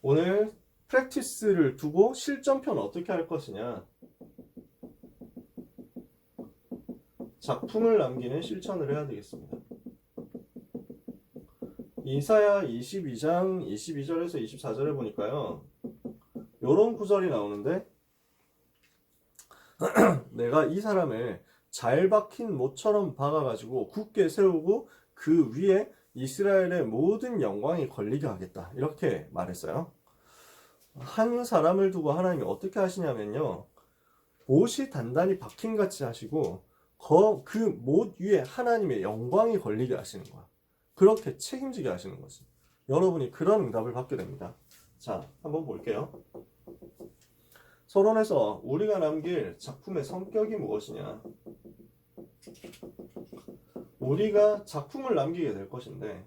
오늘 프랙티스를 두고 실전편 어떻게 할 것이냐, 작품을 남기는 실천을 해야 되겠습니다. 이사야 22장 22절에서 24절에 보니까요, 요런 구절이 나오는데, 내가 이 사람을 잘 박힌 못처럼 박아가지고 굳게 세우고 그 위에 이스라엘의 모든 영광이 걸리게 하겠다, 이렇게 말했어요. 한 사람을 두고 하나님이 어떻게 하시냐면요, 못이 단단히 박힌 같이 하시고 그 못 위에 하나님의 영광이 걸리게 하시는 거야. 그렇게 책임지게 하시는 거지. 여러분이 그런 응답을 받게 됩니다. 자, 한번 볼게요. 서론에서 우리가 남길 작품의 성격이 무엇이냐, 우리가 작품을 남기게 될 것인데,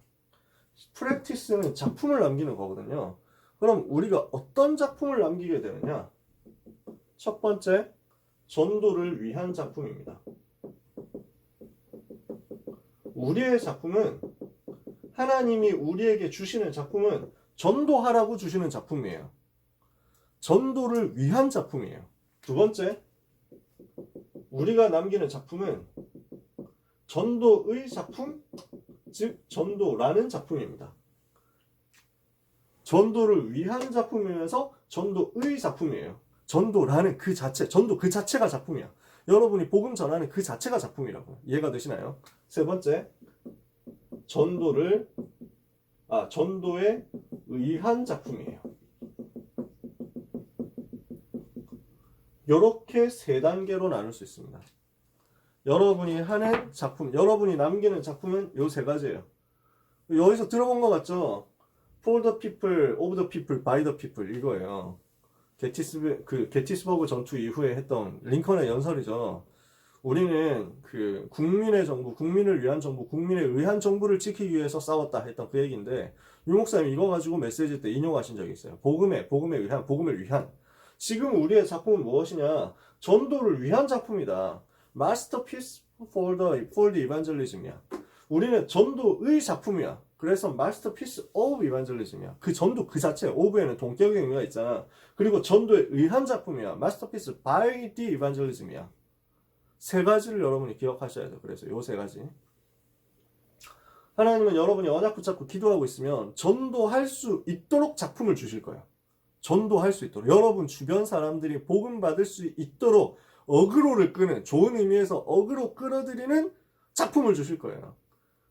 프랙티스는 작품을 남기는 거거든요. 그럼 우리가 어떤 작품을 남기게 되느냐? 첫 번째, 전도를 위한 작품입니다. 우리의 작품은, 하나님이 우리에게 주시는 작품은 전도하라고 주시는 작품이에요. 전도를 위한 작품이에요. 두 번째, 우리가 남기는 작품은 전도의 작품, 즉 전도라는 작품입니다. 전도를 위한 작품이면서 전도의 작품이에요. 전도라는 그 자체, 전도 그 자체가 작품이야. 여러분이 복음 전하는 그 자체가 작품이라고요. 이해가 되시나요? 세 번째, 전도에 의한 작품이에요. 이렇게 세 단계로 나눌 수 있습니다. 여러분이 하는 작품, 여러분이 남기는 작품은 요 세 가지예요. 여기서 들어본 것 같죠? For the people, of the people, by the people, 이거예요. 게티스버그 전투 이후에 했던 링컨의 연설이죠. 우리는 그 국민의 정부, 국민을 위한 정부, 국민에 의한 정부를 지키기 위해서 싸웠다 했던 그 얘기인데, 유 목사님이 이거 가지고 메시지 때 인용하신 적이 있어요. 복음에 의한, 복음을 위한. 지금 우리의 작품은 무엇이냐? 전도를 위한 작품이다. Masterpiece for the evangelism이야. 우리는 전도의 작품이야. 그래서 Masterpiece of evangelism이야. 그 전도 그 자체, of에는 동격의 의미가 있잖아. 그리고 전도에 의한 작품이야. Masterpiece by the evangelism이야. 세 가지를 여러분이 기억하셔야 돼요. 그래서 요 세 가지. 하나님은 여러분이 언약 붙잡고 기도하고 있으면 전도할 수 있도록 작품을 주실 거예요. 전도할 수 있도록. 여러분 주변 사람들이 복음 받을 수 있도록 어그로를 끄는, 좋은 의미에서 어그로 끌어들이는 작품을 주실 거예요.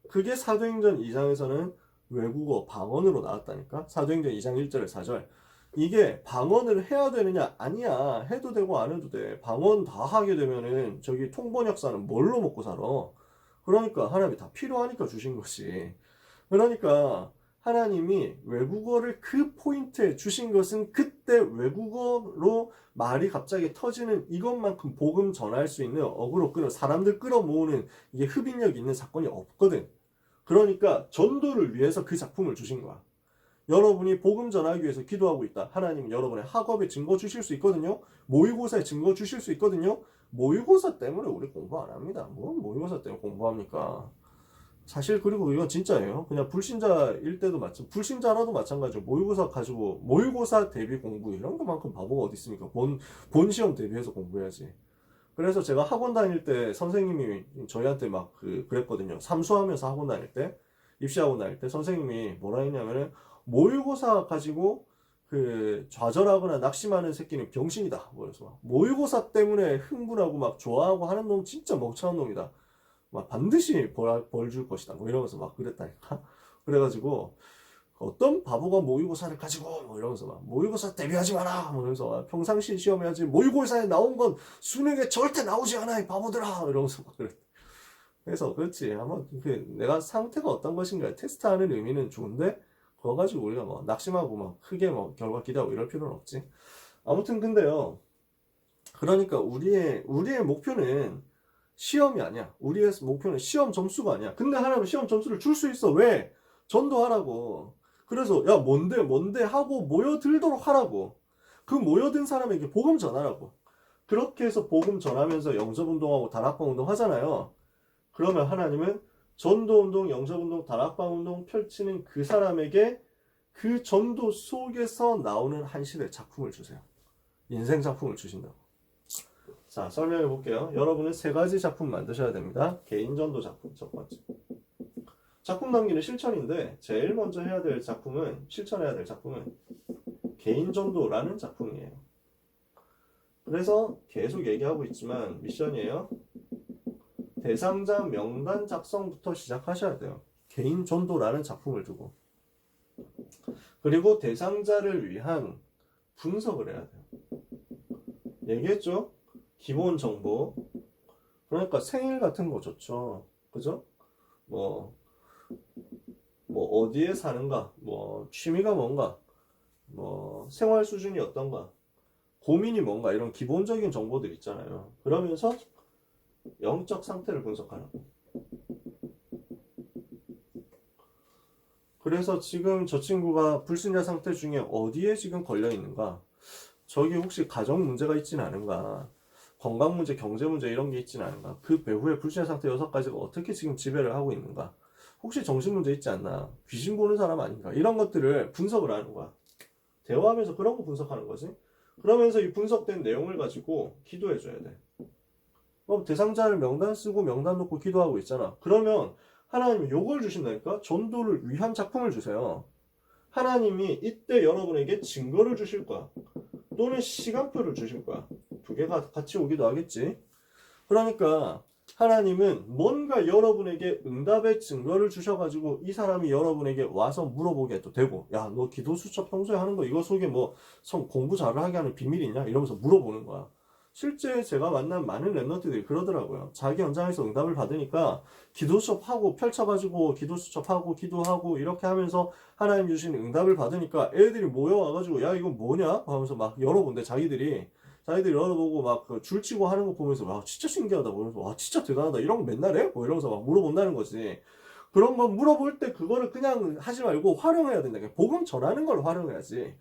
그게 사도행전 2장에서는 외국어, 방언으로 나왔다니까. 사도행전 2장 1절에 4절. 이게 방언을 해야 되느냐? 아니야. 해도 되고 안 해도 돼. 방언 다 하게 되면은 저기 통번역사는 뭘로 먹고 살아? 그러니까 하나님이 다 필요하니까 주신 것이. 그러니까 하나님이 외국어를 그 포인트에 주신 것은 그때 외국어로 말이 갑자기 터지는 이것만큼 복음 전할 수 있는, 어그로 끌어 사람들 끌어모으는 이게 흡인력 있는 사건이 없거든. 그러니까 전도를 위해서 그 작품을 주신 거야. 여러분이 복음 전하기 위해서 기도하고 있다. 하나님은 여러분의 학업에 증거 주실 수 있거든요. 모의고사에 증거 주실 수 있거든요. 모의고사 때문에 우리 공부 안 합니다. 뭔 모의고사 때문에 공부합니까? 사실 그리고 이건 진짜예요. 그냥 불신자일 때도 불신자라도 마찬가지로 모의고사 가지고 모의고사 대비 공부 이런 것만큼 바보가 어디 있습니까? 본 시험 대비해서 공부해야지. 그래서 제가 학원 다닐 때 선생님이 저희한테 막 그랬거든요. 삼수하면서 학원 다닐 때, 입시학원 다닐 때 선생님이 뭐라 했냐면은 모의고사 가지고 좌절하거나 낙심하는 새끼는 병신이다. 그래서 모의고사 때문에 흥분하고 막 좋아하고 하는 놈 진짜 멍청한 놈이다. 막 반드시 벌 줄 것이다. 뭐 이러면서 막 그랬다니까. 그래가지고 어떤 바보가 모의고사를 가지고 뭐 이러면서 막 모의고사 대비하지 마라. 뭐 이러면서 평상시 시험에 하지 모의고사에 나온 건 수능에 절대 나오지 않아 이 바보들아. 이러면서 막 그랬. 그래서 그렇지. 아마 내가 상태가 어떤 것인가 테스트하는 의미는 좋은데 그거 가지고 우리가 뭐 낙심하고 막 크게 뭐 결과 기대하고 이럴 필요는 없지. 아무튼 근데요. 그러니까 우리의 목표는 시험이 아니야. 우리의 목표는 시험 점수가 아니야. 근데 하나님은 시험 점수를 줄 수 있어. 왜? 전도하라고. 그래서 야 뭔데 하고 모여들도록 하라고. 그 모여든 사람에게 복음 전하라고. 그렇게 해서 복음 전하면서 영접운동하고 다락방운동 하잖아요. 그러면 하나님은 전도운동, 영접운동, 다락방운동 펼치는 그 사람에게 그 전도 속에서 나오는 한실의 작품을 주세요. 인생 작품을 주신다고. 자, 설명해 볼게요. 여러분은 세 가지 작품 만드셔야 됩니다. 개인 전도 작품 첫 번째. 작품 남기는 실천인데 제일 먼저 해야 될 작품은, 실천해야 될 작품은 개인 전도라는 작품이에요. 그래서 계속 얘기하고 있지만 미션이에요. 대상자 명단 작성부터 시작하셔야 돼요. 개인 전도라는 작품을 두고. 그리고 대상자를 위한 분석을 해야 돼요. 얘기했죠? 기본 정보. 그러니까 생일 같은 거 좋죠. 그죠? 뭐 어디에 사는가, 취미가 뭔가, 생활 수준이 어떤가, 고민이 뭔가, 이런 기본적인 정보들 있잖아요. 그러면서 영적 상태를 분석하라고. 그래서 지금 저 친구가 불신자 상태 중에 어디에 지금 걸려 있는가, 저기 혹시 가정 문제가 있진 않은가, 건강 문제, 경제 문제 이런 게 있진 않은가, 그 배후에 불신자 상태 6가지가 어떻게 지금 지배를 하고 있는가, 혹시 정신 문제 있지 않나, 귀신 보는 사람 아닌가, 이런 것들을 분석을 하는 거야. 대화하면서 그런 거 분석하는 거지. 그러면서 이 분석된 내용을 가지고 기도해 줘야 돼. 그럼 대상자를 명단 쓰고 명단 놓고 기도하고 있잖아. 그러면 하나님이 요걸 주신다니까? 전도를 위한 작품을 주세요. 하나님이 이때 여러분에게 증거를 주실 거야. 또는 시간표를 주실 거야. 두 개가 같이 오기도 하겠지. 그러니까 하나님은 뭔가 여러분에게 응답의 증거를 주셔가지고 이 사람이 여러분에게 와서 물어보게 도 되고, 야, 너 기도 수첩 평소에 하는 거 이거 속에 공부 잘을 하게 하는 비밀 있냐? 이러면서 물어보는 거야. 실제 제가 만난 많은 랩런트들이 그러더라고요. 자기 현장에서 응답을 받으니까 기도 수첩하고 펼쳐가지고 기도 수첩하고 기도하고 이렇게 하면서 하나님 주신 응답을 받으니까 애들이 모여와가지고 야, 이건 뭐냐? 하면서 막 열어본대. 자기들이 열어보고 막 줄치고 하는 거 보면서 와, 진짜 신기하다. 그러면서 와, 진짜 대단하다. 이런 거 맨날 해? 이러면서 막 물어본다는 거지. 그런 거 물어볼 때 그거를 그냥 하지 말고 활용해야 된다. 복음 전하는 걸 활용해야지.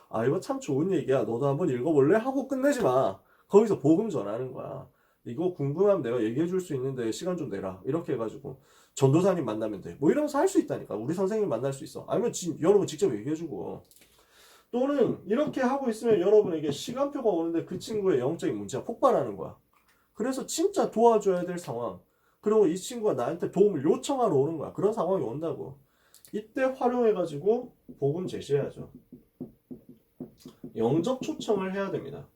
아, 이거 참 좋은 얘기야. 너도 한번 읽어볼래? 하고 끝내지 마. 거기서 복음 전하는 거야. 이거 궁금하면 내가 얘기해 줄 수 있는데 시간 좀 내라. 이렇게 해가지고 전도사님 만나면 돼. 이러면서 할 수 있다니까. 우리 선생님 만날 수 있어. 아니면 여러분 직접 얘기해 주고. 또는 이렇게 하고 있으면 여러분에게 시간표가 오는데 그 친구의 영적인 문제가 폭발하는 거야. 그래서 진짜 도와줘야 될 상황. 그리고 이 친구가 나한테 도움을 요청하러 오는 거야. 그런 상황이 온다고. 이때 활용해가지고 복음 제시해야죠. 영접 초청을 해야 됩니다.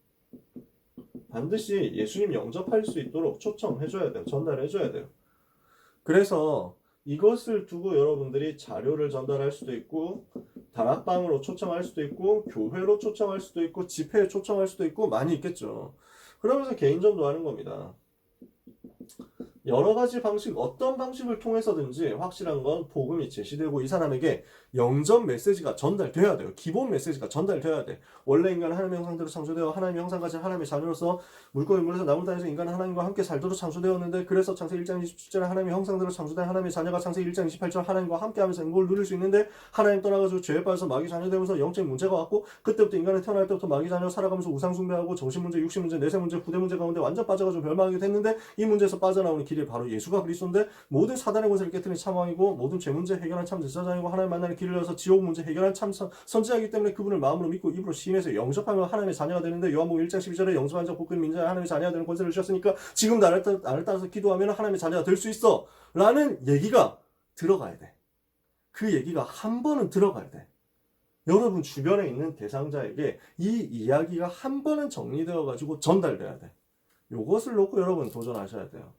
반드시 예수님 영접할 수 있도록 초청해줘야 돼요. 전달해줘야 돼요. 그래서 이것을 두고 여러분들이 자료를 전달할 수도 있고, 다락방으로 초청할 수도 있고, 교회로 초청할 수도 있고, 집회에 초청할 수도 있고, 많이 있겠죠. 그러면서 개인 전도하는 겁니다. 여러 가지 방식, 어떤 방식을 통해서든지 확실한 건 복음이 제시되고 이 사람에게 영접 메시지가 전달돼야 돼요. 기본 메시지가 전달돼야 돼. 원래 인간은 하나님의 형상대로 창조되어 하나님의 형상 가진 하나님의 자녀로서 물고기물에서 나물 땅에서 인간은 하나님과 함께 살도록 창조되었는데, 그래서 창세기 1장 27절에 하나님의 형상대로 창조된 하나님의 자녀가 창세기 1장 28절 하나님과 함께 하면서 행복을 누릴 수 있는데, 하나님 떠나가지고 죄에 빠져서 마귀 자녀 되면서 영적 문제가 왔고, 그때부터 인간은 태어날 때부터 마귀 자녀 살아가면서 우상 숭배하고 정신 문제, 육신 문제, 내세 문제, 후대 문제 가운데 완전 빠져가지고 멸망하게 됐는데, 이 문제에서 빠져나오는 길이 바로 예수가 그리스도인데, 모든 사단의 권세를 깨뜨린 참왕이고 모든 죄 문제 해결한 참 제사장이고 하나님 만나는 길을 열어서 지옥 문제 해결한 참 선지자이기 때문에 그분을 마음으로 믿고 입으로 시인해서 영접하면 하나님의 자녀가 되는데, 요한복음 1장 12절에 영접한 자 복근 민자에 하나님의 자녀가 되는 권세를 주셨으니까 지금 나를 따라서 기도하면 하나님의 자녀가 될 수 있어 라는 얘기가 들어가야 돼. 그 얘기가 한 번은 들어가야 돼. 여러분 주변에 있는 대상자에게 이 이야기가 한 번은 정리되어 가지고 전달돼야 돼. 요것을 놓고 여러분 도전하셔야 돼요.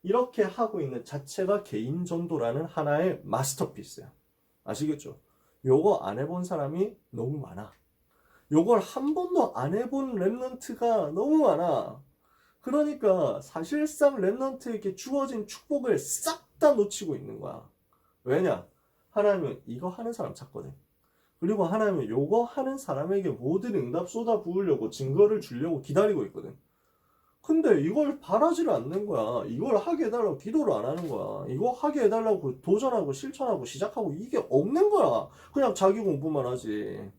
이렇게 하고 있는 자체가 개인 전도라는 하나의 마스터피스야. 아시겠죠? 요거 안 해본 사람이 너무 많아. 요걸 한 번도 안 해본 랩런트가 너무 많아. 그러니까 사실상 랩런트에게 주어진 축복을 싹 다 놓치고 있는 거야. 왜냐? 하나님은 이거 하는 사람 찾거든. 그리고 하나님은 요거 하는 사람에게 모든 응답 쏟아 부으려고 증거를 주려고 기다리고 있거든. 근데 이걸 바라지를 않는 거야. 이걸 하게 해달라고 기도를 안 하는 거야. 이거 하게 해달라고 도전하고 실천하고 시작하고 이게 없는 거야. 그냥 자기 공부만 하지.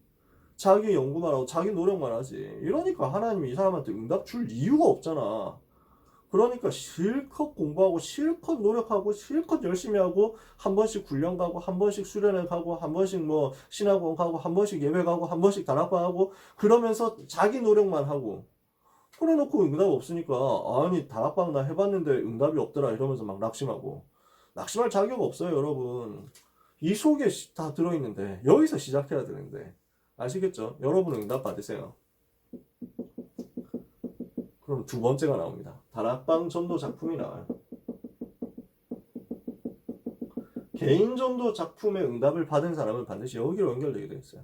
자기 연구만 하고 자기 노력만 하지. 이러니까 하나님이 이 사람한테 응답 줄 이유가 없잖아. 그러니까 실컷 공부하고 실컷 노력하고 실컷 열심히 하고 한 번씩 훈련 가고 한 번씩 수련회 가고 한 번씩 뭐 신학원 가고 한 번씩 예배 가고 한 번씩 다락방 하고 그러면서 자기 노력만 하고 그래놓고 응답 없으니까 아니 다락방 나 해봤는데 응답이 없더라 이러면서 막 낙심하고 낙심할 자격 없어요 여러분. 이 속에 다 들어있는데 여기서 시작해야 되는데 아시겠죠? 여러분 응답 받으세요. 그럼 두 번째가 나옵니다. 다락방 전도 작품이 나와요. 개인 전도 작품의 응답을 받은 사람은 반드시 여기로 연결되게 되어 있어요.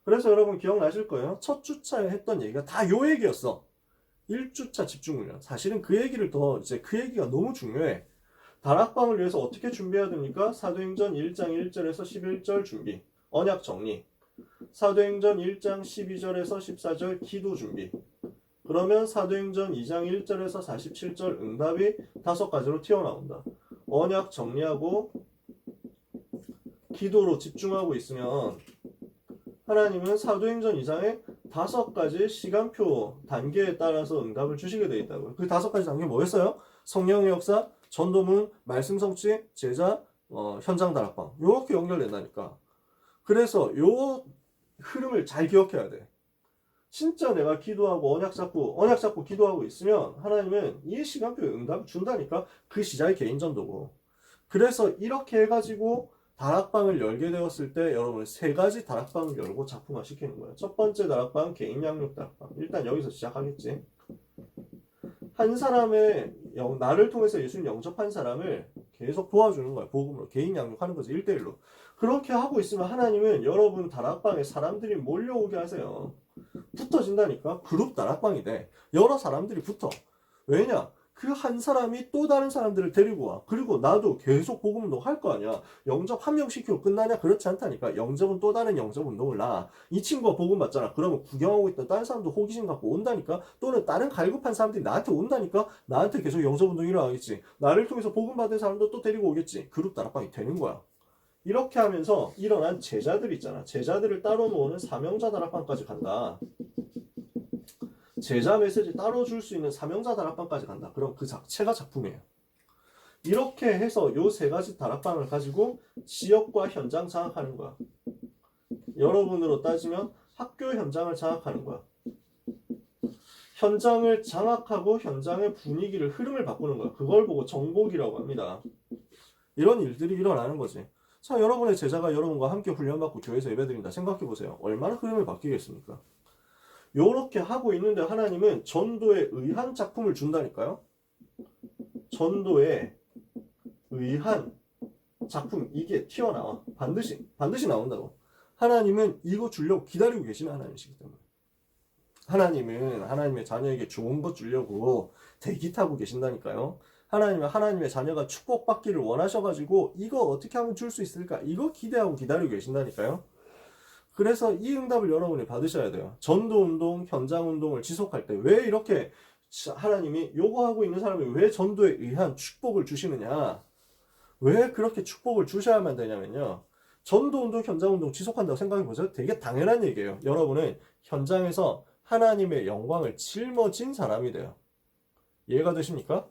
그래서 여러분 기억나실 거예요. 첫 주차에 했던 얘기가 다 요 얘기였어. 1주차 집중훈련. 사실은 그 얘기를 더 이제 그 얘기가 너무 중요해. 다락방을 위해서 어떻게 준비해야 됩니까? 사도행전 1장 1절에서 11절 준비. 언약 정리. 사도행전 1장 12절에서 14절 기도 준비. 그러면 사도행전 2장 1절에서 47절 응답이 5가지로 튀어나온다. 언약 정리하고 기도로 집중하고 있으면 하나님은 사도행전 2장에 5가지 시간표 단계에 따라서 응답을 주시게 되어 있다고요. 그 5가지 단계 뭐였어요? 성령의 역사, 전도문, 말씀 성취, 제자, 현장 다락방. 이렇게 연결된다니까. 그래서 요 흐름을 잘 기억해야 돼. 진짜 내가 기도하고 언약 잡고 기도하고 있으면 하나님은 이 시간표에 응답을 준다니까. 그 시작이 개인 전도고. 그래서 이렇게 해가지고 다락방을 열게 되었을 때 여러분은 3가지 다락방을 열고 작품화 시키는 거예요. 첫 번째 다락방 개인 양육 다락방. 일단 여기서 시작하겠지. 한 사람의 나를 통해서 예수님 영접한 사람을 계속 도와주는 거야. 복음으로 개인 양육하는 거지. 1대1로. 그렇게 하고 있으면 하나님은 여러분 다락방에 사람들이 몰려오게 하세요. 붙어진다니까. 그룹 다락방이 돼. 여러 사람들이 붙어. 왜냐? 그 한 사람이 또 다른 사람들을 데리고 와. 그리고 나도 계속 복음 운동 할 거 아니야. 영접 한 명 시키고 끝나냐? 그렇지 않다니까. 영접은 또 다른 영접 운동을 놔. 이 친구가 복음 받잖아. 그러면 구경하고 있던 다른 사람도 호기심 갖고 온다니까. 또는 다른 갈급한 사람들이 나한테 온다니까. 나한테 계속 영접 운동이 일어나겠지. 나를 통해서 복음 받은 사람도 또 데리고 오겠지. 그룹 다락방이 되는 거야. 이렇게 하면서 일어난 제자들 있잖아. 제자들을 따로 모으는 사명자 다락방까지 간다. 제자 메시지 따로 줄 수 있는 사명자 다락방까지 간다. 그럼 그 자체가 작품이에요. 이렇게 해서 요 3가지 다락방을 가지고 지역과 현장 장악하는 거야. 여러분으로 따지면 학교 현장을 장악하는 거야. 현장을 장악하고 현장의 분위기를 흐름을 바꾸는 거야. 그걸 보고 정복이라고 합니다. 이런 일들이 일어나는 거지. 자, 여러분의 제자가 여러분과 함께 훈련받고 교회에서 예배드린다. 생각해보세요. 얼마나 흐름을 바뀌겠습니까? 요렇게 하고 있는데 하나님은 전도에 의한 작품을 준다니까요. 전도에 의한 작품, 이게 튀어나와. 반드시 나온다고. 하나님은 이거 주려고 기다리고 계시는 하나님이시기 때문에. 하나님은 하나님의 자녀에게 좋은 것 주려고 대기 타고 계신다니까요. 하나님은 하나님의 자녀가 축복받기를 원하셔가지고 이거 어떻게 하면 줄 수 있을까? 이거 기대하고 기다리고 계신다니까요. 그래서 이 응답을 여러분이 받으셔야 돼요. 전도운동, 현장운동을 지속할 때 왜 이렇게 하나님이 요구하고 있는 사람이 왜 전도에 의한 축복을 주시느냐? 왜 그렇게 축복을 주셔야만 되냐면요. 전도운동, 현장운동 지속한다고 생각해보세요. 되게 당연한 얘기예요. 여러분은 현장에서 하나님의 영광을 짊어진 사람이 돼요. 이해가 되십니까?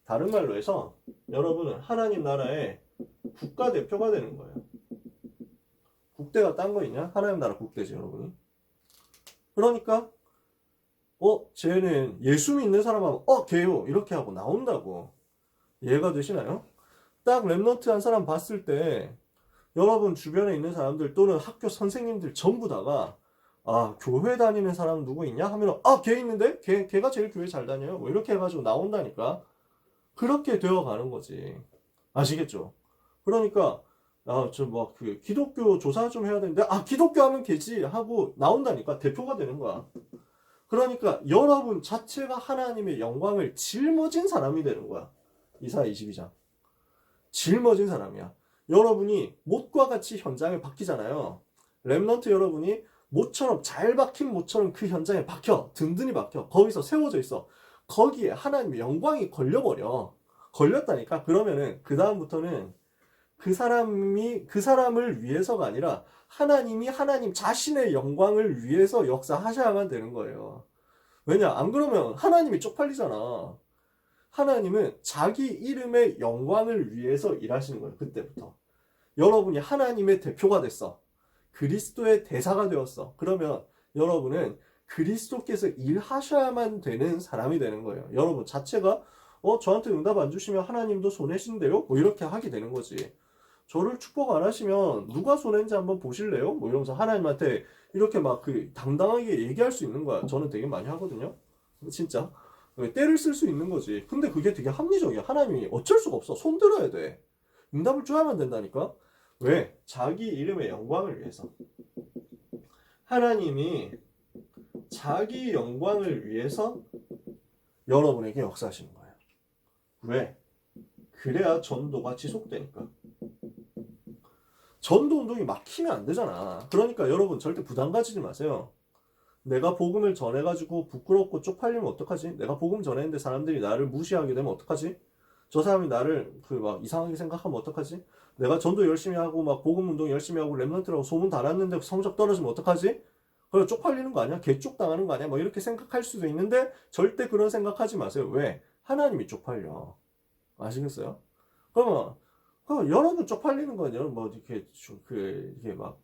다른 말로 해서 여러분은 하나님 나라의 국가대표가 되는 거예요. 국대가 딴 거 있냐? 하나님 나라 국대지 여러분이. 그러니까 쟤는 예수 믿는 사람하고 걔요 이렇게 하고 나온다고. 이해가 되시나요? 딱 랩넌트 한 사람 봤을 때 여러분 주변에 있는 사람들 또는 학교 선생님들 전부 다가 교회 다니는 사람 누구 있냐? 하면 걔 있는데? 걔가 제일 교회 잘 다녀요. 뭐 이렇게 해가지고 나온다니까. 그렇게 되어가는 거지. 아시겠죠? 그러니까 기독교 조사 좀 해야 되는데 기독교 하면 걔지 하고 나온다니까. 대표가 되는 거야. 그러니까 여러분 자체가 하나님의 영광을 짊어진 사람이 되는 거야. 이사야 22장. 짊어진 사람이야. 여러분이 못과 같이 현장에 박히잖아요. 랩넌트 여러분이 못처럼 잘 박힌 못처럼 그 현장에 박혀. 든든히 박혀. 거기서 세워져 있어. 거기에 하나님의 영광이 걸려버려. 걸렸다니까. 그러면은 그 다음부터는 그 사람을 위해서가 아니라 하나님이 하나님 자신의 영광을 위해서 역사하셔야만 되는 거예요. 왜냐? 안 그러면 하나님이 쪽팔리잖아. 하나님은 자기 이름의 영광을 위해서 일하시는 거예요. 그때부터. 여러분이 하나님의 대표가 됐어. 그리스도의 대사가 되었어. 그러면 여러분은 그리스도께서 일하셔야만 되는 사람이 되는 거예요. 여러분 자체가 저한테 응답 안 주시면 하나님도 손해신데요? 뭐 이렇게 하게 되는 거지. 저를 축복 안 하시면 누가 손해인지 한번 보실래요? 뭐 이러면서 하나님한테 이렇게 막 당당하게 얘기할 수 있는 거야. 저는 되게 많이 하거든요. 진짜. 때를 쓸 수 있는 거지. 근데 그게 되게 합리적이야. 하나님이 어쩔 수가 없어. 손 들어야 돼. 응답을 줘야만 된다니까? 왜? 자기 이름의 영광을 위해서. 하나님이 자기 영광을 위해서 여러분에게 역사하시는 거예요. 왜? 그래야 전도가 지속되니까. 전도 운동이 막히면 안 되잖아. 그러니까 여러분 절대 부담 가지지 마세요. 내가 복음을 전해가지고 부끄럽고 쪽팔리면 어떡하지? 내가 복음 전했는데 사람들이 나를 무시하게 되면 어떡하지? 저 사람이 나를 막 이상하게 생각하면 어떡하지? 내가 전도 열심히 하고 막 복음 운동 열심히 하고 랩런트라고 소문 다 났는데 성적 떨어지면 어떡하지? 그래 쪽팔리는 거 아니야? 개쪽 당하는 거 아니야? 뭐 이렇게 생각할 수도 있는데 절대 그런 생각하지 마세요. 왜? 하나님이 쪽팔려. 아시겠어요? 그러면 여러분 쪽팔리는 건 여러분 뭐 이렇게 이게 막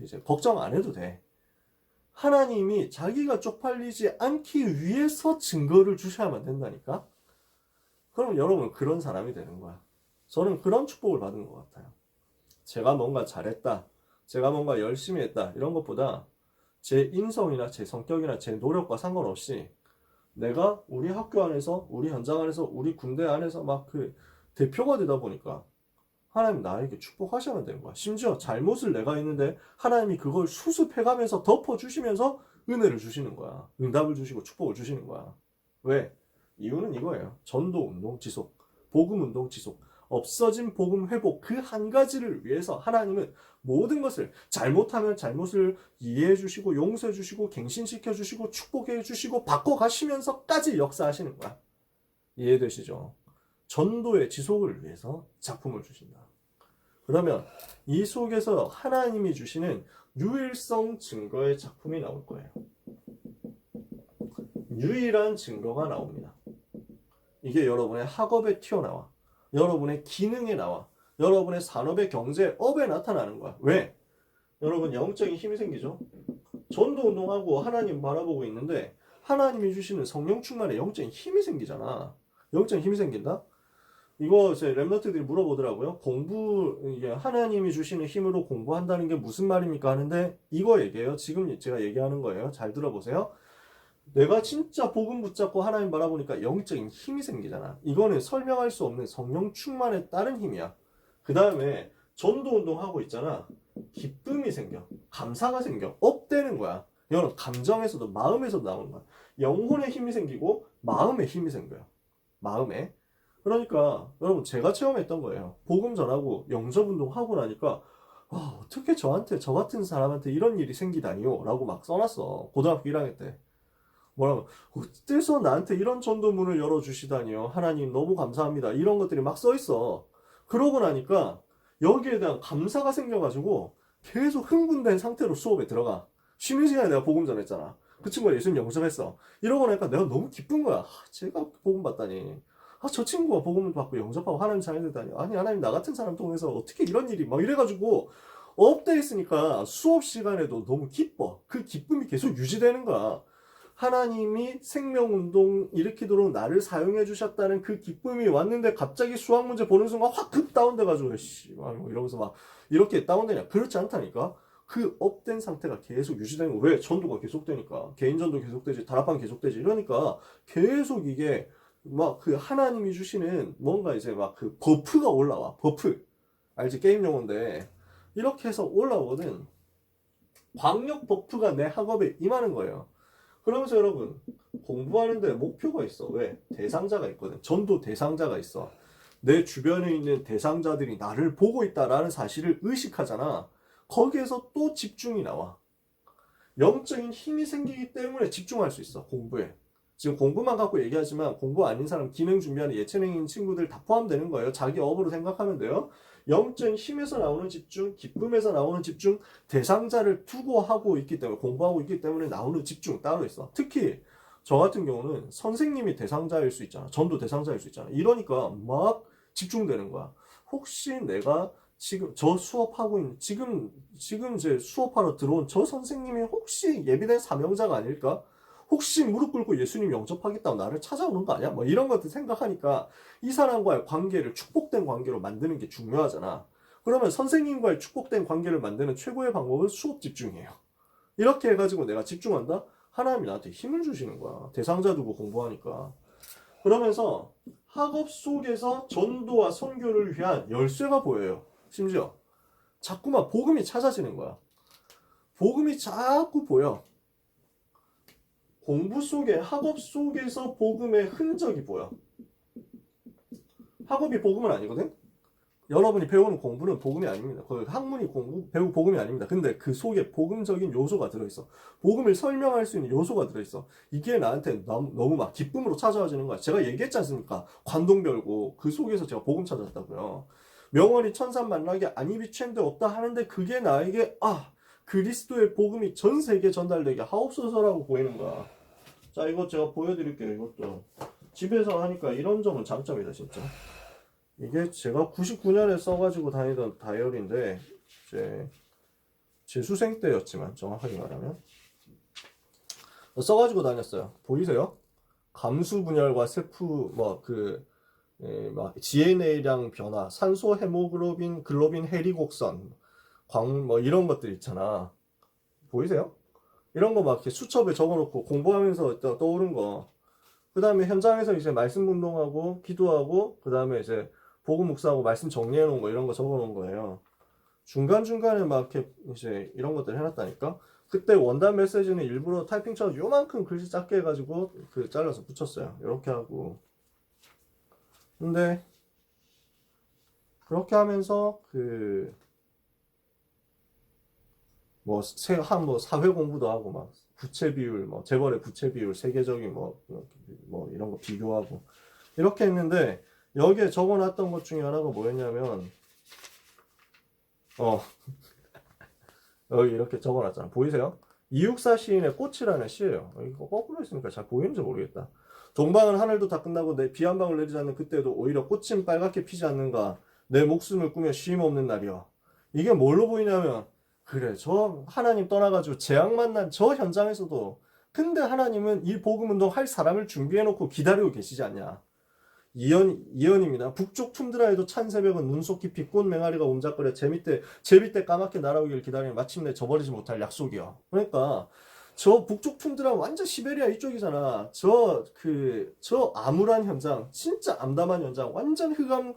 이제 걱정 안 해도 돼. 하나님이 자기가 쪽팔리지 않기 위해서 증거를 주셔야만 된다니까? 그럼 여러분 그런 사람이 되는 거야. 저는 그런 축복을 받은 것 같아요. 제가 뭔가 잘했다. 제가 뭔가 열심히 했다. 이런 것보다 제 인성이나 제 성격이나 제 노력과 상관없이 내가 우리 학교 안에서, 우리 현장 안에서, 우리 군대 안에서 막 대표가 되다 보니까 하나님 나에게 축복하셔야 되는 거야. 심지어 잘못을 내가 했는데 하나님이 그걸 수습해가면서 덮어주시면서 은혜를 주시는 거야. 응답을 주시고 축복을 주시는 거야. 왜? 이유는 이거예요. 전도 운동 지속, 복음 운동 지속, 없어진 복음 회복 그 한 가지를 위해서 하나님은 모든 것을 잘못하면 잘못을 이해해 주시고 용서해 주시고 갱신시켜 주시고 축복해 주시고 바꿔가시면서까지 역사하시는 거야. 이해되시죠? 전도의 지속을 위해서 작품을 주신다. 그러면 이 속에서 하나님이 주시는 유일성 증거의 작품이 나올 거예요. 유일한 증거가 나옵니다. 이게 여러분의 학업에 튀어나와. 여러분의 기능에 나와. 여러분의 산업의 경제업에 나타나는 거야. 왜? 여러분 영적인 힘이 생기죠. 전도 운동하고 하나님 바라보고 있는데 하나님이 주시는 성령 충만에 영적인 힘이 생기잖아. 영적인 힘이 생긴다? 이거 제 랩너트들이 물어보더라고요. 이게 하나님이 주시는 힘으로 공부한다는 게 무슨 말입니까? 하는데 이거 얘기해요. 지금 제가 얘기하는 거예요. 잘 들어보세요. 내가 진짜 복음 붙잡고 하나님 바라보니까 영적인 힘이 생기잖아. 이거는 설명할 수 없는 성령 충만에 따른 힘이야. 그 다음에 전도 운동하고 있잖아. 기쁨이 생겨. 감사가 생겨. 업되는 거야. 이거는 감정에서도 마음에서도 나오는 거야. 영혼의 힘이 생기고 마음의 힘이 생겨요. 마음에. 그러니까 여러분 제가 체험했던 거예요. 복음 전하고 영접 운동하고 나니까 와, 어떻게 저 같은 사람한테 이런 일이 생기다니요? 라고 막 써놨어. 고등학교 1학년 때. 뭐라고 어째서 나한테 이런 전도문을 열어주시다니요. 하나님 너무 감사합니다. 이런 것들이 막 써있어. 그러고 나니까 여기에 대한 감사가 생겨가지고 계속 흥분된 상태로 수업에 들어가. 쉬는 시간에 내가 복음 전했잖아. 그 친구가 예수님 영접했어. 이러고 나니까 내가 너무 기쁜 거야. 제가 복음 받다니. 저 친구가 복음을 받고 영접하고 하나님 자녀되다니. 아니 하나님 나 같은 사람 통해서 어떻게 이런 일이 막 이래가지고 업돼 있으니까 수업 시간에도 너무 기뻐. 그 기쁨이 계속 유지되는 거야. 하나님이 생명운동 일으키도록 나를 사용해 주셨다는 그 기쁨이 왔는데 갑자기 수학 문제 보는 순간 확 급 다운돼가지고 뭐 이러면서 막 이렇게 다운되냐. 그렇지 않다니까. 그 업된 상태가 계속 유지되는 거. 왜? 전도가 계속되니까. 개인전도 계속되지, 다락방 계속되지. 이러니까 계속 이게 막 하나님이 주시는 뭔가 이제 막 버프가 올라와. 버프. 알지? 게임 용어인데. 이렇게 해서 올라오거든. 광역 버프가 내 학업에 임하는 거예요. 그러면서 여러분 공부하는데 목표가 있어. 왜? 대상자가 있거든. 전도 대상자가 있어. 내 주변에 있는 대상자들이 나를 보고 있다라는 사실을 의식하잖아. 거기에서 또 집중이 나와. 영적인 힘이 생기기 때문에 집중할 수 있어. 공부에. 지금 공부만 갖고 얘기하지만 공부 아닌 사람, 기능 준비하는 예체능인 친구들 다 포함되는 거예요. 자기 업으로 생각하면 돼요. 영적인 힘에서 나오는 집중, 기쁨에서 나오는 집중, 대상자를 두고 하고 있기 때문에, 공부하고 있기 때문에 나오는 집중 따로 있어. 특히 저 같은 경우는 선생님이 대상자일 수 있잖아. 전도 대상자일 수 있잖아. 이러니까 막 집중되는 거야. 혹시 내가 지금 저 수업하고 있는, 지금 이제 수업하러 들어온 저 선생님이 혹시 예비된 사명자가 아닐까? 혹시 무릎 꿇고 예수님 영접하겠다고 나를 찾아오는 거 아니야? 뭐 이런 것들 생각하니까 이 사람과의 관계를 축복된 관계로 만드는 게 중요하잖아. 그러면 선생님과의 축복된 관계를 만드는 최고의 방법은 수업 집중이에요. 이렇게 해가지고 내가 집중한다? 하나님이 나한테 힘을 주시는 거야. 대상자 두고 공부하니까. 그러면서 학업 속에서 전도와 선교를 위한 열쇠가 보여요. 심지어 자꾸만 복음이 찾아지는 거야. 복음이 자꾸 보여. 공부 속에, 학업 속에서 복음의 흔적이 보여. 학업이 복음은 아니거든? 여러분이 배우는 공부는 복음이 아닙니다. 그 학문이 배우 복음이 아닙니다. 근데 그 속에 복음적인 요소가 들어있어. 복음을 설명할 수 있는 요소가 들어있어. 이게 나한테 너무 막 기쁨으로 찾아와지는 거야. 제가 얘기했지 않습니까? 관동별고 그 속에서 제가 복음 찾았다고요. 명월이 천산 만나게 아니 비추인데 없다 하는데 그게 나에게 그리스도의 복음이 전 세계에 전달되게 하옵소서라고 보이는 거야. 자, 이거 제가 보여드릴게요. 이것도 집에서 하니까 이런 점은 장점이다 진짜. 이게 제가 99년에 써가지고 다니던 다이어리인데 이제 재수생 때였지만 정확하게 말하면 써가지고 다녔어요. 보이세요? 감수 분열과 세포 막 DNA량 변화, 산소 헤모글로빈, 글로빈 해리곡선, 뭐 이런 것들 있잖아. 보이세요? 이런 거 막 이렇게 수첩에 적어놓고 공부하면서 떠오른 거. 그 다음에 현장에서 이제 말씀 운동하고 기도하고 그 다음에 이제 복음 묵상하고 말씀 정리해 놓은 거 이런 거 적어 놓은 거예요. 중간중간에 막 이렇게 이제 이런 것들 해놨다니까. 그때 원단 메시지는 일부러 타이핑처럼 요만큼 글씨 작게 해가지고 그 잘라서 붙였어요. 이렇게 하고. 근데 그렇게 하면서 사회 공부도 하고 막 부채 비율, 재벌의 부채 비율, 세계적인 이런 거 비교하고 이렇게 했는데 여기에 적어놨던 것 중에 하나가 뭐였냐면 여기 이렇게 적어놨잖아. 보이세요? 이육사 시인의 꽃이라는 시예요. 이거 거꾸로 했으니까 잘 보이는지 모르겠다. 동방은 하늘도 다 끝나고 내 비 한 방울 내리지 않는 그때도 오히려 꽃은 빨갛게 피지 않는가. 내 목숨을 꾸며 쉼 없는 날이여. 이게 뭘로 보이냐면 그래 저 하나님 떠나가지고 재앙 만난 저 현장에서도 근데 하나님은 이 복음운동 할 사람을 준비해놓고 기다리고 계시지 않냐. 이연입니다. 북쪽 툰드라에도 찬 새벽은 눈속 깊이 꽃 맹아리가 옴작거려 제비때 까맣게 날아오길 기다리는 마침내 저버리지 못할 약속이요. 그러니까 저 북쪽 툰드라 완전 시베리아 이쪽이잖아. 저 암울한 현장, 진짜 암담한 현장, 완전 흑암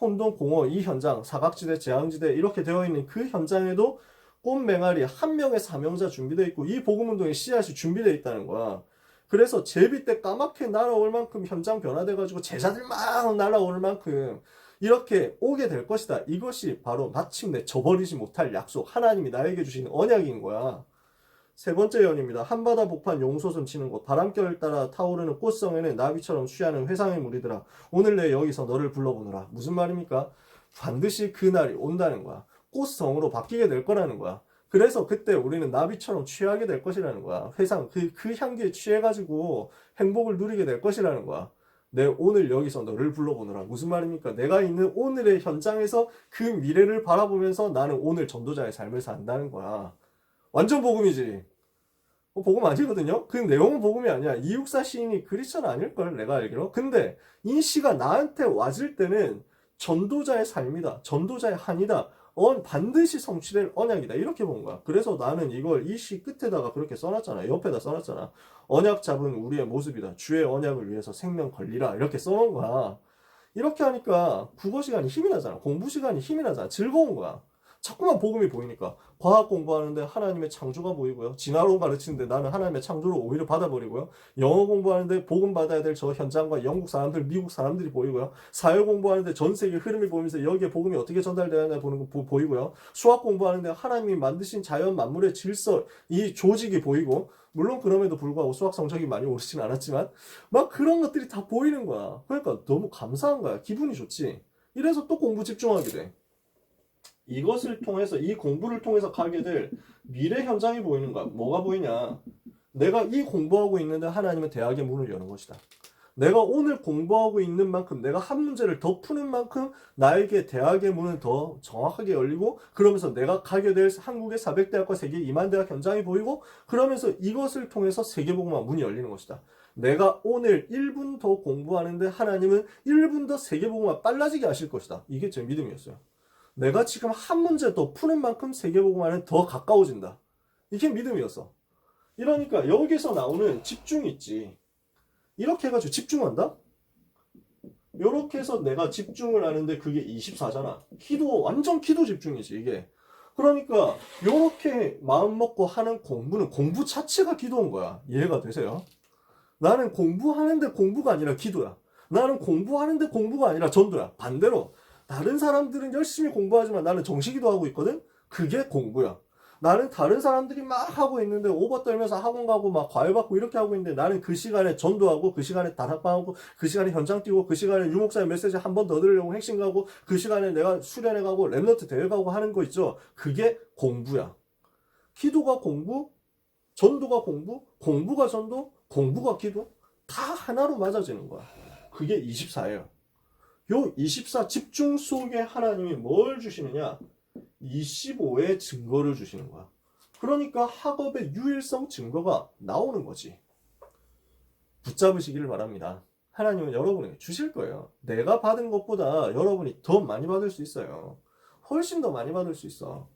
혼돈 공허 이 현장, 사각지대, 재앙지대 이렇게 되어 있는 그 현장에도 꽃 맹아리 한 명의 사명자 준비되어 있고 이 복음운동의 씨앗이 준비되어 있다는 거야. 그래서 제비 때 까맣게 날아올 만큼 현장 변화돼가지고 제자들 막 날아올 만큼 이렇게 오게 될 것이다. 이것이 바로 마침내 저버리지 못할 약속, 하나님이 나에게 주시는 언약인 거야. 세 번째 연입니다. 한바다 복판 용솟음 치는 곳, 바람결 따라 타오르는 꽃성에는 나비처럼 취하는 회상의 무리들아, 오늘 내 여기서 너를 불러보느라. 무슨 말입니까? 반드시 그날이 온다는 거야. 꽃성으로 바뀌게 될 거라는 거야. 그래서 그때 우리는 나비처럼 취하게 될 것이라는 거야. 회상, 그 향기에 취해가지고 행복을 누리게 될 것이라는 거야. 내 오늘 여기서 너를 불러보느라. 무슨 말입니까? 내가 있는 오늘의 현장에서 그 미래를 바라보면서 나는 오늘 전도자의 삶을 산다는 거야. 완전 복음이지. 복음 아니거든요? 그 내용은 복음이 아니야. 이육사 시인이 크리스천 아닐걸, 내가 알기로. 근데 이 시가 나한테 와질 때는 전도자의 삶이다. 전도자의 한이다. 반드시 성취될 언약이다. 이렇게 본 거야. 그래서 나는 이걸 이 시 끝에다가 그렇게 써놨잖아. 옆에다 써놨잖아. 언약 잡은 우리의 모습이다. 주의 언약을 위해서 생명 걸리라. 이렇게 써놓은 거야. 이렇게 하니까 국어 시간이 힘이 나잖아. 공부 시간이 힘이 나잖아. 즐거운 거야. 자꾸만 복음이 보이니까 과학 공부하는데 하나님의 창조가 보이고요. 진화론 가르치는데 나는 하나님의 창조를 오히려 받아버리고요. 영어 공부하는데 복음 받아야 될 저 현장과 영국 사람들, 미국 사람들이 보이고요. 사회 공부하는데 전 세계 흐름이 보이면서 여기에 복음이 어떻게 전달되느냐 보는 거 보이고요. 수학 공부하는데 하나님이 만드신 자연 만물의 질서, 이 조직이 보이고 물론 그럼에도 불구하고 수학 성적이 많이 오르진 않았지만 막 그런 것들이 다 보이는 거야. 그러니까 너무 감사한 거야. 기분이 좋지. 이래서 또 공부 집중하게 돼. 이것을 통해서 이 공부를 통해서 가게 될 미래 현장이 보이는 거야. 뭐가 보이냐? 내가 이 공부하고 있는데 하나님은 대학의 문을 여는 것이다. 내가 오늘 공부하고 있는 만큼 내가 한 문제를 더 푸는 만큼 나에게 대학의 문은 더 정확하게 열리고 그러면서 내가 가게 될 한국의 400대학과 세계 2만 대학 현장이 보이고 그러면서 이것을 통해서 세계복음화 문이 열리는 것이다. 내가 오늘 1분 더 공부하는데 하나님은 1분 더 세계복음화 빨라지게 하실 것이다. 이게 제 믿음이었어요. 내가 지금 한 문제 더 푸는 만큼 세계복음화는 더 가까워진다. 이게 믿음이었어. 이러니까 여기서 나오는 집중이 있지. 이렇게 해가지고 집중한다? 이렇게 해서 내가 집중을 하는데 그게 24잖아. 기도, 완전 기도 집중이지, 이게. 그러니까, 이렇게 마음 먹고 하는 공부는 공부 자체가 기도인 거야. 이해가 되세요? 나는 공부하는데 공부가 아니라 기도야. 나는 공부하는데 공부가 아니라 전도야. 반대로, 다른 사람들은 열심히 공부하지만 나는 정시기도 하고 있거든? 그게 공부야. 나는 다른 사람들이 막 하고 있는데 오버 떨면서 학원 가고 막 과외 받고 이렇게 하고 있는데 나는 그 시간에 전도하고 그 시간에 다락방하고 그 시간에 현장 뛰고 그 시간에 유목사의 메시지 한 번 더 들으려고 핵심 가고 그 시간에 내가 수련회 가고 랩너트 대회 가고 하는 거 있죠. 그게 공부야. 기도가 공부, 전도가 공부, 공부가 전도, 공부가 기도 다 하나로 맞아지는 거야. 그게 24예요. 요 24 집중 속에 하나님이 뭘 주시느냐? 25의 증거를 주시는 거야. 그러니까 학업의 유일성 증거가 나오는 거지. 붙잡으시기를 바랍니다. 하나님은 여러분에게 주실 거예요. 내가 받은 것보다 여러분이 더 많이 받을 수 있어요. 훨씬 더 많이 받을 수 있어.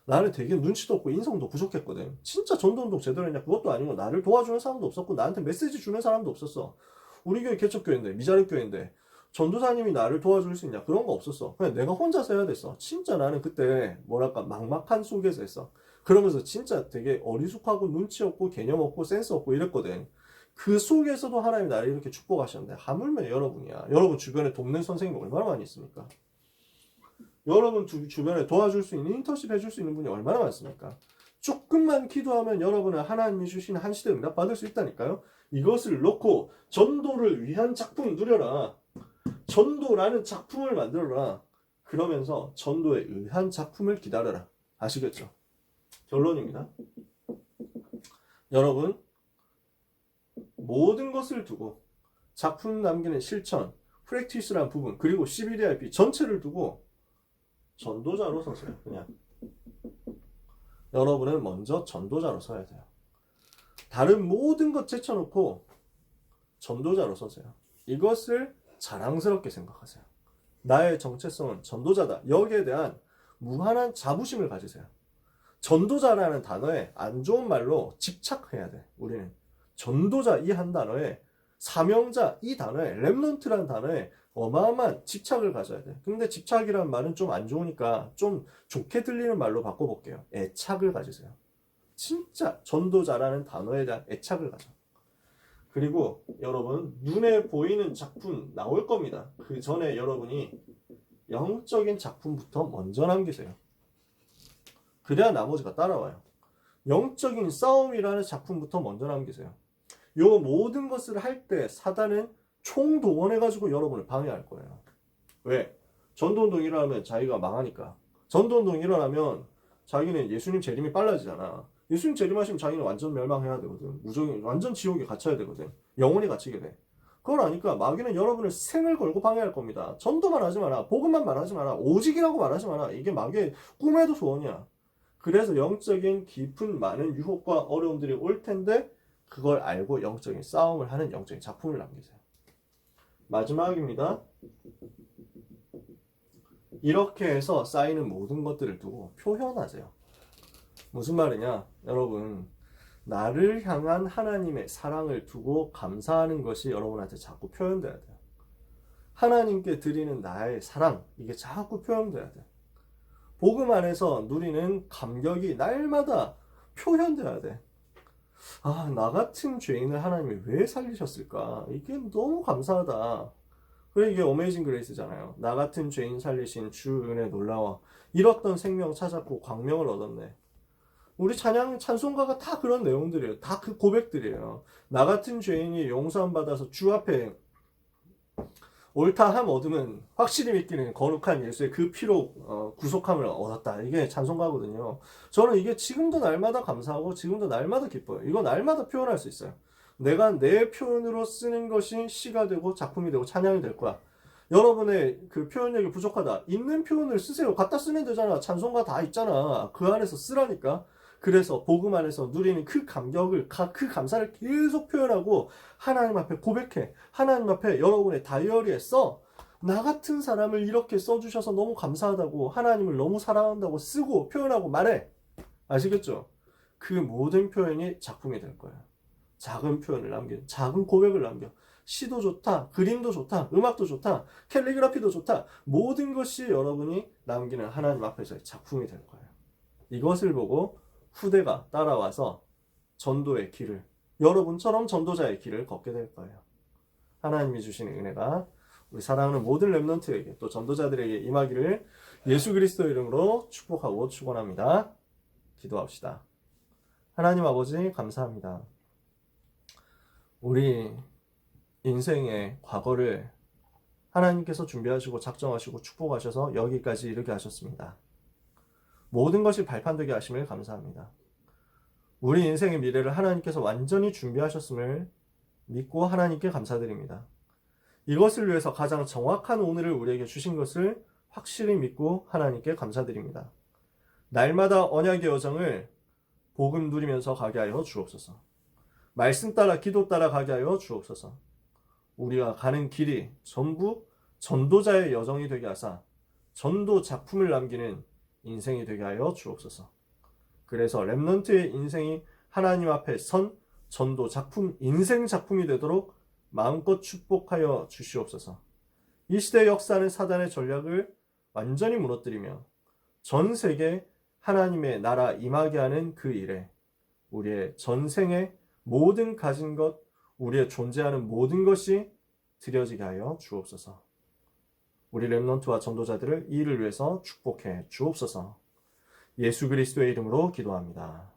나는 되게 눈치도 없고 인성도 부족했거든. 진짜 전도운동 제대로 했냐? 그것도 아니고 나를 도와주는 사람도 없었고 나한테 메시지 주는 사람도 없었어. 우리 교회 개척교회인데 미자립교회인데 전도사님이 나를 도와줄 수 있냐? 그런 거 없었어. 그냥 내가 혼자서 해야 됐어. 진짜 나는 그때 뭐랄까 막막한 속에서 했어. 그러면서 진짜 되게 어리숙하고 눈치 없고 개념 없고 센스 없고 이랬거든. 그 속에서도 하나님이 나를 이렇게 축복하셨는데 하물며 여러분이야. 여러분 주변에 돕는 선생님이 얼마나 많이 있습니까? 여러분 주변에 도와줄 수 있는 인턴십 해줄 수 있는 분이 얼마나 많습니까? 조금만 기도하면 여러분은 하나님이 주신 한시대 응답 받을 수 있다니까요. 이것을 놓고 전도를 위한 작품 누려라. 전도라는 작품을 만들어라. 그러면서 전도에 의한 작품을 기다려라. 아시겠죠? 결론입니다. 여러분, 모든 것을 두고 작품 남기는 실천, 프랙티스라는 부분, 그리고 CBDIP 전체를 두고 전도자로 서세요. 그냥. 여러분은 먼저 전도자로 서야 돼요. 다른 모든 것 제쳐놓고 전도자로 서세요. 이것을 자랑스럽게 생각하세요. 나의 정체성은 전도자다. 여기에 대한 무한한 자부심을 가지세요. 전도자라는 단어에 안 좋은 말로 집착해야 돼. 우리는 전도자 이 한 단어에 사명자 이 단어에 렘넌트라는 단어에 어마어마한 집착을 가져야 돼. 근데 집착이라는 말은 좀 안 좋으니까 좀 좋게 들리는 말로 바꿔볼게요. 애착을 가지세요. 진짜 전도자라는 단어에 대한 애착을 가져. 그리고 여러분 눈에 보이는 작품 나올 겁니다. 그 전에 여러분이 영적인 작품부터 먼저 남기세요. 그래야 나머지가 따라와요. 영적인 싸움이라는 작품부터 먼저 남기세요. 요 모든 것을 할 때 사단은 총동원해가지고 여러분을 방해할 거예요. 왜? 전도운동 일어나면 자기가 망하니까. 전도운동 일어나면 자기는 예수님 재림이 빨라지잖아. 예수님 재림하시면 자기는 완전 멸망해야 되거든. 무정이 완전 지옥에 갇혀야 되거든. 영원히 갇히게 돼. 그걸 아니까 마귀는 여러분을 생을 걸고 방해할 겁니다. 전도만 하지 마라. 복음만 말하지 마라. 오직이라고 말하지 마라. 이게 마귀의 꿈에도 소원이야. 그래서 영적인 깊은 많은 유혹과 어려움들이 올 텐데 그걸 알고 영적인 싸움을 하는 영적인 작품을 남기세요. 마지막입니다. 이렇게 해서 쌓이는 모든 것들을 두고 표현하세요. 무슨 말이냐? 여러분, 나를 향한 하나님의 사랑을 두고 감사하는 것이 여러분한테 자꾸 표현돼야 돼요. 하나님께 드리는 나의 사랑, 이게 자꾸 표현돼야 돼요. 복음 안에서 누리는 감격이 날마다 표현돼야 돼. 아, 나 같은 죄인을 하나님이 왜 살리셨을까? 이게 너무 감사하다. 그래, 이게 어메이징 그레이스잖아요. 나 같은 죄인 살리신 주 은혜 놀라워. 잃었던 생명 찾았고 광명을 얻었네. 우리 찬송가가 다 그런 내용들이에요. 다 그 고백들이에요. 나 같은 죄인이 용서함 받아서 주 앞에 옳다함 얻으면 확실히 믿기는 거룩한 예수의 그 피로 구속함을 얻었다. 이게 찬송가거든요. 저는 이게 지금도 날마다 감사하고 지금도 날마다 기뻐요. 이거 날마다 표현할 수 있어요. 내가 내 표현으로 쓰는 것이 시가 되고 작품이 되고 찬양이 될 거야. 여러분의 그 표현력이 부족하다. 있는 표현을 쓰세요. 갖다 쓰면 되잖아. 찬송가 다 있잖아. 그 안에서 쓰라니까. 그래서 복음 안에서 누리는 그 감격을, 그 감사를 계속 표현하고 하나님 앞에 고백해. 하나님 앞에 여러분의 다이어리에 써. 나 같은 사람을 이렇게 써주셔서 너무 감사하다고, 하나님을 너무 사랑한다고 쓰고 표현하고 말해. 아시겠죠? 그 모든 표현이 작품이 될 거예요. 작은 표현을 남겨, 작은 고백을 남겨. 시도 좋다, 그림도 좋다, 음악도 좋다, 캘리그라피도 좋다. 모든 것이 여러분이 남기는 하나님 앞에서의 작품이 될 거예요. 이것을 보고 후대가 따라와서 전도의 길을, 여러분처럼 전도자의 길을 걷게 될 거예요. 하나님이 주시는 은혜가 우리 사랑하는 모든 렘넌트에게 또 전도자들에게 임하기를 예수 그리스도 이름으로 축복하고 축원합니다. 기도합시다. 하나님 아버지 감사합니다. 우리 인생의 과거를 하나님께서 준비하시고 작정하시고 축복하셔서 여기까지 이르게 하셨습니다. 모든 것이 발판되게 하심을 감사합니다. 우리 인생의 미래를 하나님께서 완전히 준비하셨음을 믿고 하나님께 감사드립니다. 이것을 위해서 가장 정확한 오늘을 우리에게 주신 것을 확실히 믿고 하나님께 감사드립니다. 날마다 언약의 여정을 복음 누리면서 가게 하여 주옵소서. 말씀 따라 기도 따라 가게 하여 주옵소서. 우리가 가는 길이 전부 전도자의 여정이 되게 하사 전도 작품을 남기는 인생이 되게 하여 주옵소서. 그래서 렘넌트의 인생이 하나님 앞에 선 전도 작품, 인생 작품이 되도록 마음껏 축복하여 주시옵소서. 이 시대 역사는 사단의 전략을 완전히 무너뜨리며 전 세계 하나님의 나라 임하게 하는 그 일에 우리의 전생의 모든 가진 것, 우리의 존재하는 모든 것이 드려지게 하여 주옵소서. 우리 렘넌트와 전도자들을 이 일을 위해서 축복해 주옵소서. 예수 그리스도의 이름으로 기도합니다.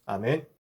아멘.